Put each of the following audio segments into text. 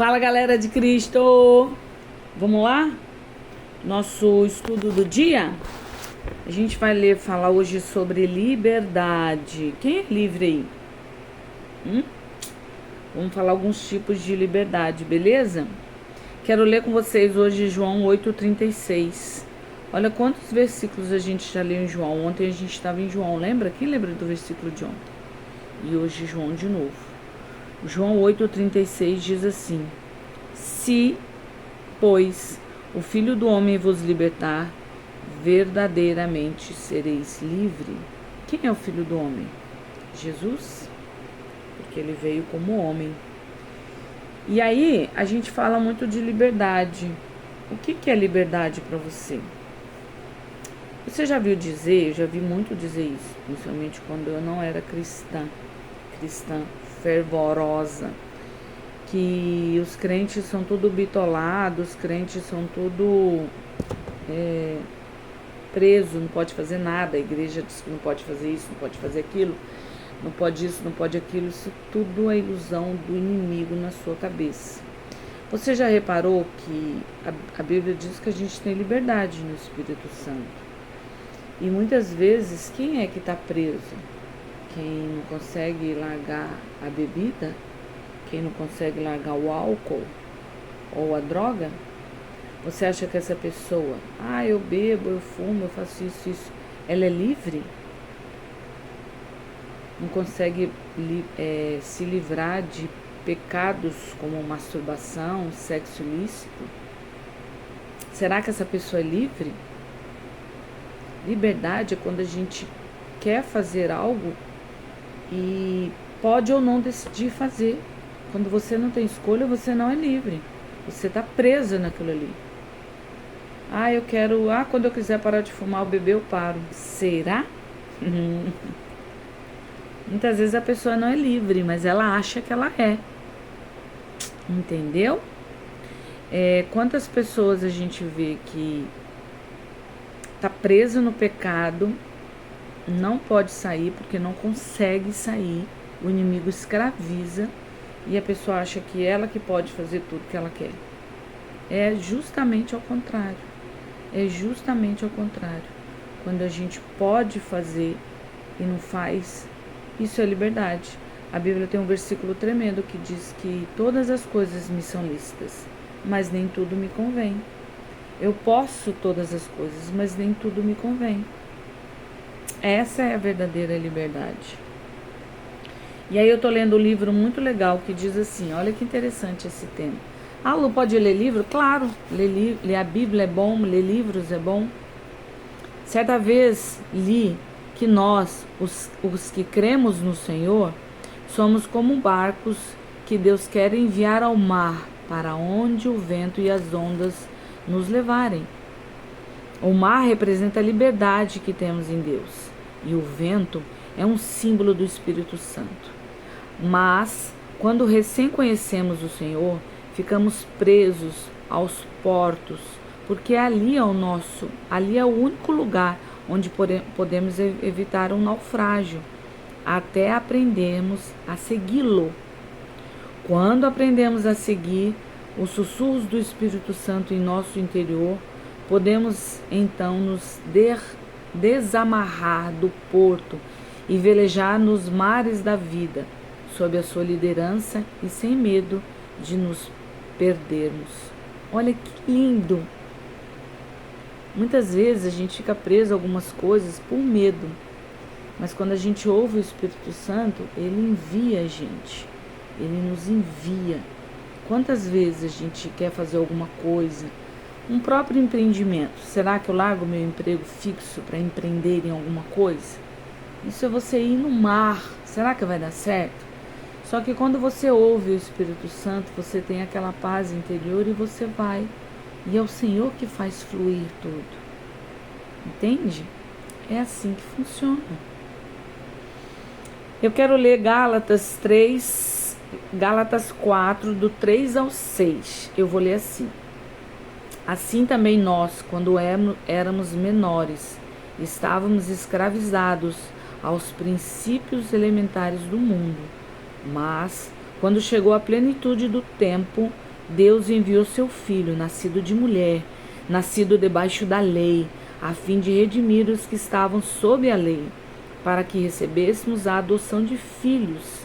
Fala, galera de Cristo! Vamos lá? Nosso estudo do dia? A gente vai falar hoje sobre liberdade. Quem é livre aí? Vamos falar alguns tipos de liberdade, beleza? Quero ler com vocês hoje João 8,36. Olha quantos versículos a gente já leu em João. Ontem a gente estava em João, lembra? Quem lembra do versículo de ontem? E hoje João de novo. João 8,36 diz assim: Se, pois, o Filho do Homem vos libertar, verdadeiramente sereis livre. Quem é o Filho do Homem? Jesus, porque ele veio como homem. E aí, a gente fala muito de liberdade. O que é liberdade para você? Você já viu dizer, eu já vi muito dizer isso, principalmente quando eu não era cristã fervorosa, que os crentes são tudo bitolados, os crentes são tudo preso, não pode fazer nada, a igreja diz que não pode fazer isso, não pode fazer aquilo, não pode isso, não pode aquilo, isso tudo é ilusão do inimigo na sua cabeça. Você já reparou que a Bíblia diz que a gente tem liberdade no Espírito Santo? E muitas vezes, quem é que está preso? Quem não consegue largar a bebida, quem não consegue largar o álcool ou a droga, você acha que essa pessoa, eu bebo, eu fumo, eu faço isso, ela é livre? Não consegue se livrar de pecados como masturbação, sexo ilícito? Será que essa pessoa é livre? Liberdade é quando a gente quer fazer algo e pode ou não decidir fazer. Quando você não tem escolha, você não é livre. Você está presa naquilo ali. Eu quero... quando eu quiser parar de fumar ou beber, eu paro. Será? Muitas vezes a pessoa não é livre, mas ela acha que ela é. Entendeu? Quantas pessoas a gente vê que está presa no pecado, não pode sair porque não consegue sair, o inimigo escraviza e a pessoa acha que ela que pode fazer tudo que ela quer. É justamente ao contrário. Quando a gente pode fazer e não faz, isso é liberdade. A Bíblia tem um versículo tremendo que diz que todas as coisas me são lícitas, mas nem tudo me convém. Eu posso todas as coisas, mas nem tudo me convém. Essa é a verdadeira liberdade. E aí eu tô lendo um livro muito legal que diz assim, olha que interessante esse tema. Lu, pode ler livro? Claro, ler a Bíblia é bom, ler livros é bom. Certa vez li que nós, os que cremos no Senhor, somos como barcos que Deus quer enviar ao mar, para onde o vento e as ondas nos levarem. O mar representa a liberdade que temos em Deus, e o vento é um símbolo do Espírito Santo. Mas, quando recém conhecemos o Senhor, ficamos presos aos portos, porque ali é o único lugar onde podemos evitar um naufrágio, até aprendermos a segui-lo. Quando aprendemos a seguir os sussurros do Espírito Santo em nosso interior, podemos então nos desamarrar do porto e velejar nos mares da vida, sob a sua liderança e sem medo de nos perdermos. Olha que lindo! Muitas vezes a gente fica preso a algumas coisas por medo, mas quando a gente ouve o Espírito Santo, ele envia a gente, ele nos envia. Quantas vezes a gente quer fazer alguma coisa, um próprio empreendimento? Será que eu largo meu emprego fixo para empreender em alguma coisa? Isso é você ir no mar. Será que vai dar certo? Só que quando você ouve o Espírito Santo, você tem aquela paz interior e você vai. E é o Senhor que faz fluir tudo. Entende? É assim que funciona. Eu quero ler Gálatas 4, do 3 ao 6. Eu vou ler assim. Assim também nós, quando éramos menores, estávamos escravizados aos princípios elementares do mundo. Mas, quando chegou a plenitude do tempo, Deus enviou seu Filho, nascido de mulher, nascido debaixo da lei, a fim de redimir os que estavam sob a lei, para que recebêssemos a adoção de filhos.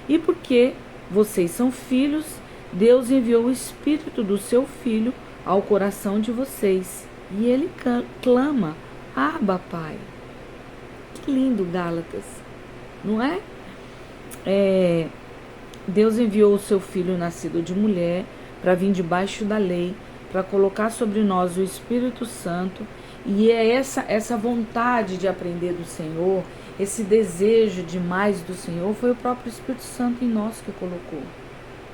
E porque vocês são filhos, Deus enviou o Espírito do seu Filho ao coração de vocês. E ele clama, Abba, Pai. Que lindo, Gálatas, não é? Deus enviou o seu Filho nascido de mulher para vir debaixo da lei, para colocar sobre nós o Espírito Santo. E é essa vontade de aprender do Senhor, esse desejo de mais do Senhor, foi o próprio Espírito Santo em nós que colocou.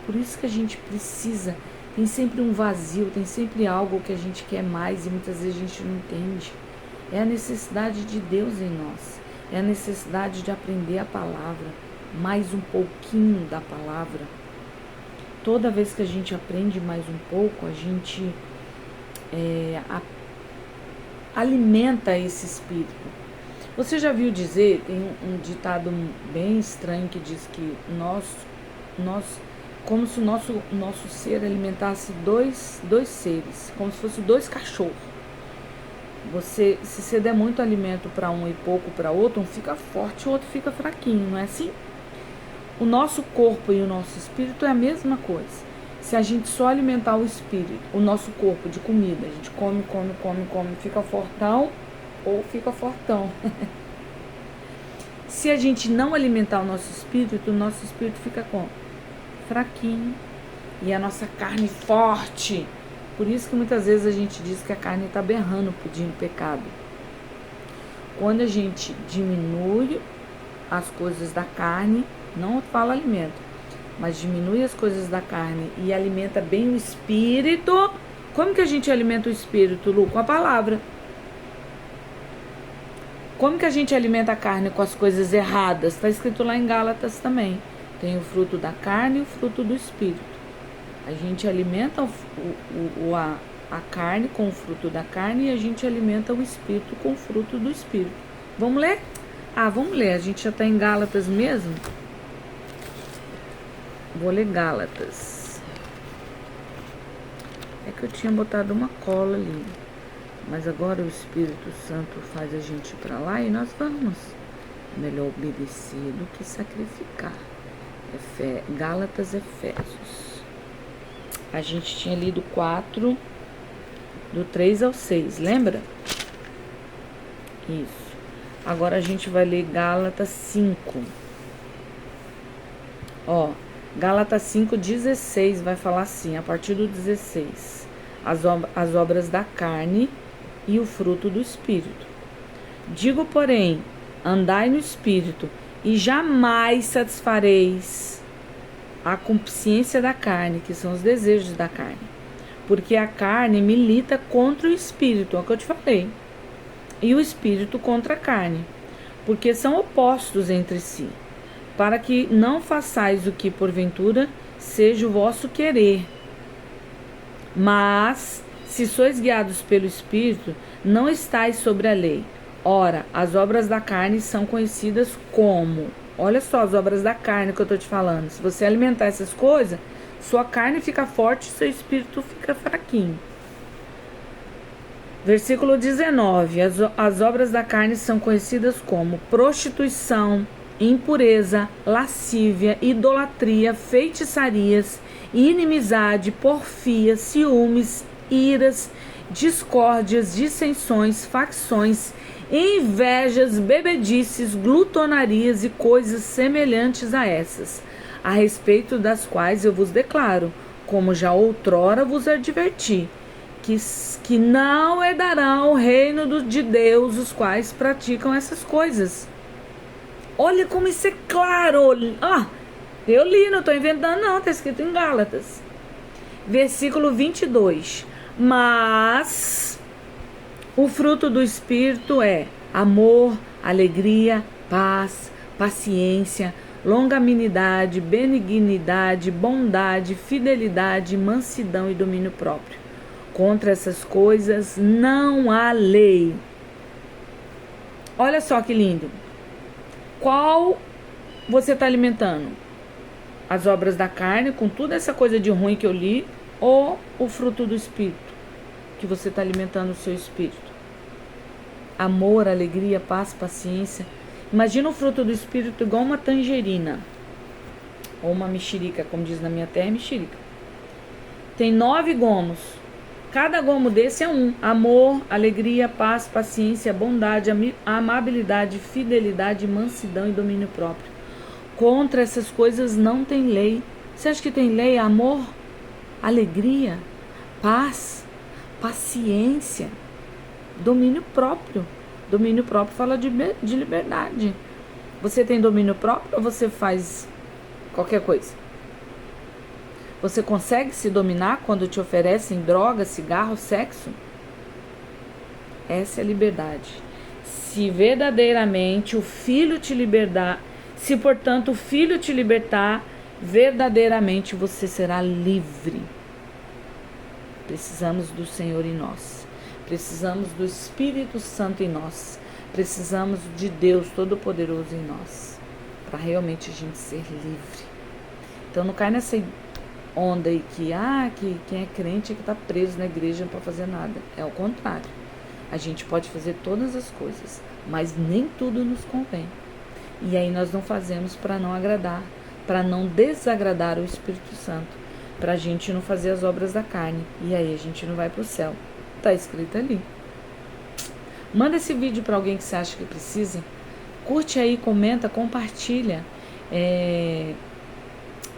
Por isso que a gente precisa, tem sempre um vazio, tem sempre algo que a gente quer mais e muitas vezes a gente não entende. É a necessidade de Deus em nós, é a necessidade de aprender a palavra, mais um pouquinho da palavra. Toda vez que a gente aprende mais um pouco, a gente alimenta esse espírito. Você já viu dizer, tem um ditado bem estranho que diz que nós como se o nosso ser alimentasse dois seres, como se fosse dois cachorros. Se você der muito alimento para um e pouco para outro, um fica forte, o outro fica fraquinho, não é assim? O nosso corpo e o nosso espírito é a mesma coisa. Se a gente só alimentar o espírito, o nosso corpo de comida, a gente come, fica fortão ou fica fortão. Se a gente não alimentar o nosso espírito fica como? Fraquinho. E a nossa carne forte. Por isso que muitas vezes a gente diz que a carne está berrando, pedindo pecado. Quando a gente diminui as coisas da carne, não fala alimento, mas diminui as coisas da carne e alimenta bem o espírito. Como que a gente alimenta o espírito, Lu? Com a palavra. Como que a gente alimenta a carne com as coisas erradas? Está escrito lá em Gálatas também. Tem o fruto da carne e o fruto do espírito. A gente alimenta a carne com o fruto da carne e a gente alimenta o espírito com o fruto do espírito. Vamos ler? Vamos ler. A gente já está em Gálatas mesmo. Vou ler Gálatas. É que eu tinha botado uma cola ali. Mas agora o Espírito Santo faz a gente ir para lá e nós vamos. Melhor obedecer do que sacrificar. Gálatas, Efésios. A gente tinha lido 4, do 3 ao 6, lembra? Isso. Agora a gente vai ler Gálatas 5. Gálatas 5:16 vai falar assim, a partir do 16. As obras da carne e o fruto do Espírito. Digo, porém, andai no Espírito, e jamais satisfareis a concupiscência da carne, que são os desejos da carne. Porque a carne milita contra o Espírito, é o que eu te falei, e o Espírito contra a carne, porque são opostos entre si, para que não façais o que porventura seja o vosso querer. Mas, se sois guiados pelo Espírito, não estáis sobre a lei. Ora, as obras da carne são conhecidas como... Olha só as obras da carne que eu estou te falando. Se você alimentar essas coisas, sua carne fica forte e seu espírito fica fraquinho. Versículo 19. As obras da carne são conhecidas como prostituição, impureza, lascívia, idolatria, feitiçarias, inimizade, porfia, ciúmes, iras, discórdias, dissensões, facções, invejas, bebedices, glutonarias e coisas semelhantes a essas, a respeito das quais eu vos declaro, como já outrora vos adverti, que não herdarão o reino de Deus os quais praticam essas coisas. Olha como isso é claro. Eu li, não estou inventando não, está escrito em Gálatas. Versículo 22. Mas o fruto do Espírito é amor, alegria, paz, paciência, longanimidade, benignidade, bondade, fidelidade, mansidão e domínio próprio. Contra essas coisas não há lei. Olha só que lindo. Qual você está alimentando? As obras da carne, com toda essa coisa de ruim que eu li, ou o fruto do Espírito, que você está alimentando o seu espírito? Amor, alegria, paz, paciência. Imagina o fruto do Espírito igual uma tangerina, ou uma mexerica, como diz na minha terra, mexerica. Tem 9 gomos. Cada gomo desse é um: amor, alegria, paz, paciência, bondade, amabilidade, fidelidade, mansidão e domínio próprio. Contra essas coisas não tem lei. Você acha que tem lei? Amor, alegria, paz, paciência, domínio próprio. Domínio próprio fala de liberdade. Você tem domínio próprio ou você faz qualquer coisa? Você consegue se dominar quando te oferecem droga, cigarro, sexo? Essa é a liberdade. Se verdadeiramente o Filho te libertar, se portanto o Filho te libertar, verdadeiramente você será livre. Precisamos do Senhor em nós. Precisamos do Espírito Santo em nós. Precisamos de Deus Todo-Poderoso em nós, para realmente a gente ser livre. Então não cai nessa onda aí que quem é crente é que está preso na igreja não pode fazer nada. É o contrário. A gente pode fazer todas as coisas, mas nem tudo nos convém. E aí nós não fazemos para não agradar, para não desagradar o Espírito Santo, para a gente não fazer as obras da carne. E aí a gente não vai para o céu. Está escrito ali. Manda esse vídeo para alguém que você acha que precisa. Curte aí, comenta, compartilha.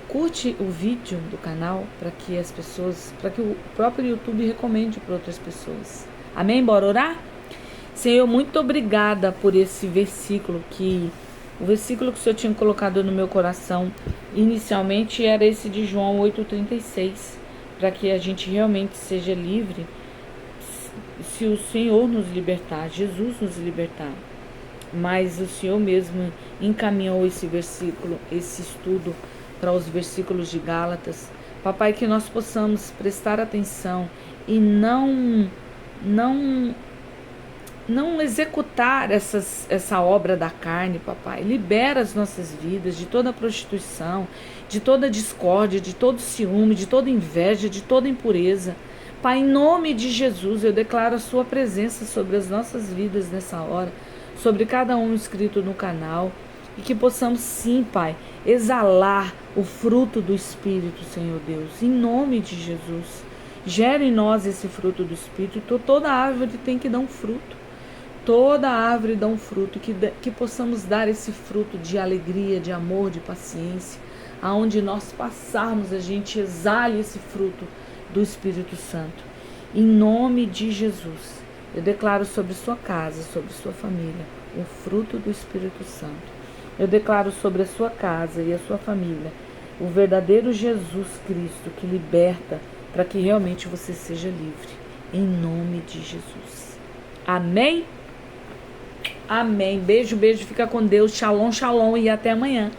Curte o vídeo do canal para que as pessoas, para que o próprio YouTube recomende para outras pessoas. Amém? Bora orar? Senhor, muito obrigada por esse versículo o versículo que o Senhor tinha colocado no meu coração inicialmente era esse de João 8,36, para que a gente realmente seja livre se o Senhor nos libertar, Jesus nos libertar. Mas o Senhor mesmo encaminhou esse versículo, esse estudo para os versículos de Gálatas. Papai, que nós possamos prestar atenção e não executar essa obra da carne, papai. Libera as nossas vidas de toda prostituição, de toda discórdia, de todo ciúme, de toda inveja, de toda impureza. Pai, em nome de Jesus, eu declaro a sua presença sobre as nossas vidas nessa hora, sobre cada um inscrito no canal, e que possamos sim, Pai, exalar o fruto do Espírito, Senhor Deus, em nome de Jesus. Gera em nós esse fruto do Espírito. Toda árvore tem que dar um fruto. Toda árvore dá um fruto, que possamos dar esse fruto de alegria, de amor, de paciência. Aonde nós passarmos, a gente exale esse fruto do Espírito Santo. Em nome de Jesus, eu declaro sobre sua casa, sobre sua família, o fruto do Espírito Santo. Eu declaro sobre a sua casa e a sua família o verdadeiro Jesus Cristo que liberta, para que realmente você seja livre. Em nome de Jesus. Amém? Amém. Beijo, beijo. Fica com Deus. Shalom, shalom e até amanhã.